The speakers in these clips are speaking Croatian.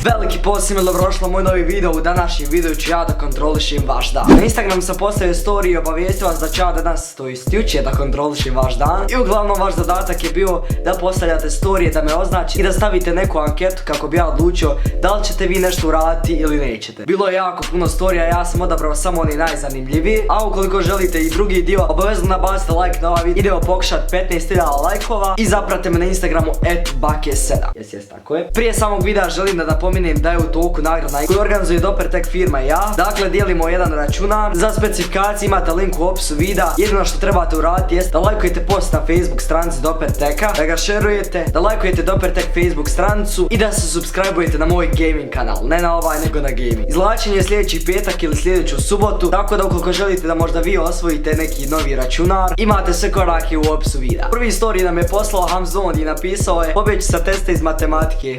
Veliki pozdrav, dobrodošli u moj novi video. U današnjem videu ću ja da kontrolišem vaš dan. Na Instagramu sam postavio story i obavijestio vas da ću ja danas, to jest jučer, da kontrolišem vaš dan. I uglavnom vaš zadatak je bio da postavljate storije, da me označi i da stavite neku anketu kako bi ja odlučio da li ćete vi nešto uraditi ili nećete. Bilo je jako puno storija, ja sam odabrao samo oni najzanimljiviji. A ukoliko želite i drugi dio, obavezno nabacite like na ovaj video, pokušati 15.000 lajkova i zapratite me na Instagramu @bake7. Jes, tako je. Prije samog videa želim da napomenem da je u toku nagrada koju organizuje Dopertek firma i ja. Dakle, dijelimo jedan računar. Za specifikacije imate link u opisu videa. Jedino što trebate uraditi jest da lajkujete post na Facebook stranici Doperteka, da ga šerujete, da lajkujete Dopertek Facebook stranicu i da se subscribe-ujete na moj gaming kanal. Ne na ovaj, nego na gaming. Izvlačenje je sljedeći petak ili sljedeću subotu, tako da ukoliko želite da možda vi osvojite neki novi računar, imate sve korake u opisu videa. Prvi story nam je poslao Hamzon i napisao je: pobjeći sa testa iz matematike.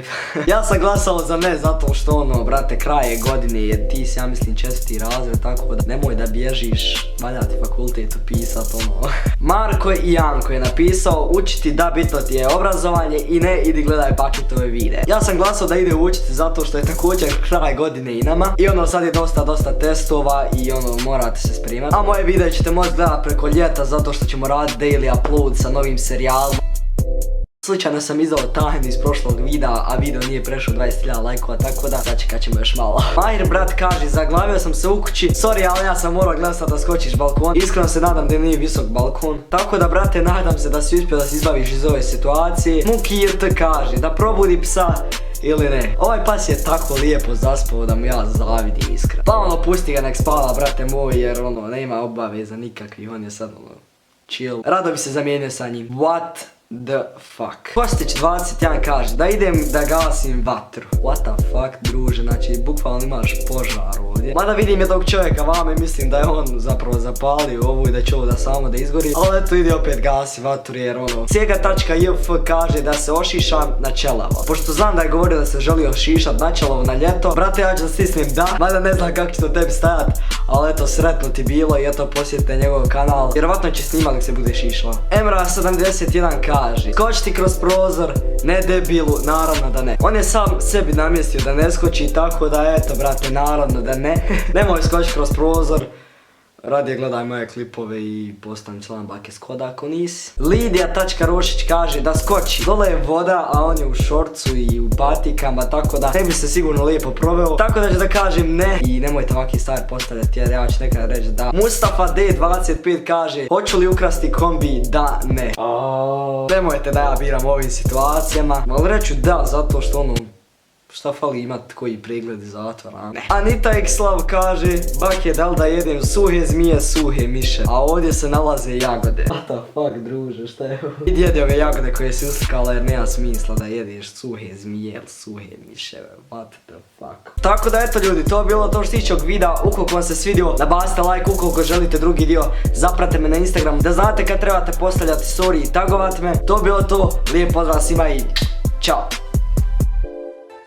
Ja sam glasao za ne, zato što ono, brate, kraj je godine, jer ti si, ja mislim, 4. razred, tako da nemoj da bježiš, valja ti fakultet upisat, ono. Marko i Janko je napisao: učiti da, bitno ti je obrazovanje i ne idi gledaj paketove videe. Ja sam glasao da ide učiti zato što je također kraj godine i nama. I ono, sad je dosta testova i ono, morate se spremati. A moje videe ćete moći gledati preko ljeta zato što ćemo raditi daily upload sa novim serijalom. Slučajno sam izdao tajnu iz prošlog videa, a video nije prešao 20.000 lajkova, tako da sačekat ćemo još malo. Mahir brat kaže: zaglavio sam se u kući, sorry, ali ja sam morao gledati da skočiš balkon. Iskreno se nadam da nije visok balkon, tako da, brate, nadam se da si uspio da se izbaviš iz ove situacije. Mukir kaže da probudi psa ili ne. Ovaj pas je tako lijepo zaspao da mu ja zavidim, iskreno. Pa ono, pusti ga nek spava, brate moj, jer ono, nema obaveza nikakvih, on je sad ono, chill. Rado bi se zamijenio sa njim. What the fuck? Kostić 21 kaže da idem da gasim vatru. What the fuck, druže, znači bukvalno imaš požar ovdje. Mada vidim jednog čovjeka vame, mislim da je on zapravo zapalio ovu i da će ovo da samo da izgori. Ali eto, ide opet gasi vatru jer ono. Sjega.jf kaže da se ošišam na čelavo. Pošto znam da je govorio da se želi ošišat na čelavo na ljeto, brate, ja ću da stisnem da. Mada ne znam kako će to tebi stajat, ali eto, sretno ti bilo i eto, posjetite njegov kanal. Vjerovatno će snimat dok se bude šišla. Emra71 kaže: skočiti kroz prozor, ne debilu, naravno da ne. On je sam sebi namjestio da ne skoči, tako da eto, brate, naravno da ne. Nemoj skočiti kroz prozor. Radije gledaj moje klipove i postani član Bake Skoda ako nisi. Lidija.rošić kaže da skoči. Dole je voda, a on je u šorcu i u patikama, tako da ne bi se sigurno lijepo proveo. Tako da ću da kažem ne. I nemojte ovakvi stvari postavljati jer ja ću nekada reći da. Mustafa D25 kaže: hoću li ukrasti kombi? Da, ne. Nemojte da ja biram u ovim situacijama. Ali reću da, zato što ono, šta fali imat koji pregled iz zatvora? Ne. Anita Xlav kaže: Bake, da li da jedem suhe zmije, suhe miše? A ovdje se nalaze jagode. What the fuck, druže, šta je ovo? Idi jedi ove jagode koje si uslikala jer nema smisla da jedeš suhe zmije ili suhe miše. What the fuck. Tako da eto ljudi, to je bilo to što se tiče ovog videa. Ukoliko vam se svidio, nabacite like. Ukoliko želite drugi dio, zapratite me na Instagramu da znate kad trebate postavljati story i tagovati me. To je bilo to, lijep pozdrav svima i čao.